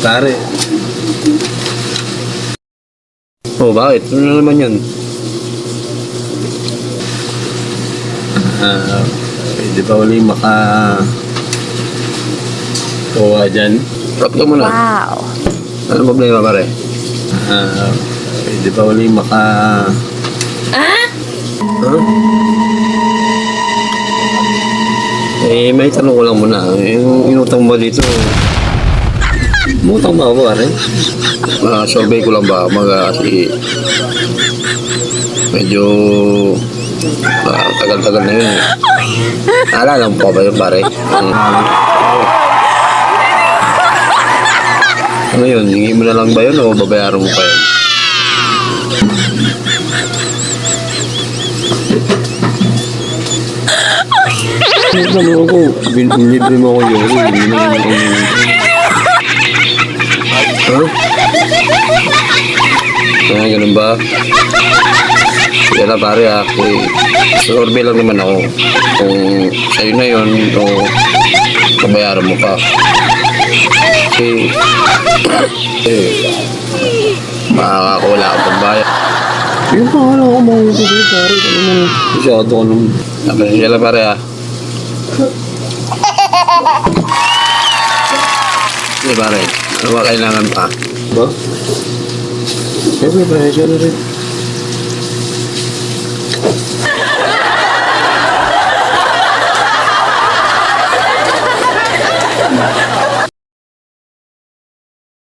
pare. Oh, bakit? Ano na naman yan? Pwede ba uli kuha dyan? Drop ka muna. Wow. Ano problema pare? Pwede ba uli Huh? Eh, may tanong ko lang muna. Yung inutang mo dito, umutang ba ako pare? Survey ko lang ba kasi medyo tagal-tagal na yun. Naalala mo pa ba yun pare? Ano yun? Hingi mo na lang ba yun o babayaran mo pa yun? Ano ko? Libre mo ako yun. Ganun ba? Kaya na pare survey lang naman ako. Kung sa'yo na yun o kabayaran mo pa. Makakawala ka pang bayan. Yung pangalan ko mahuhuli pare. Masyado ka nung. Kaya lang pare Hindi pare, ano ba kailangan pa? Ba? Siyempre pare, siya na rin.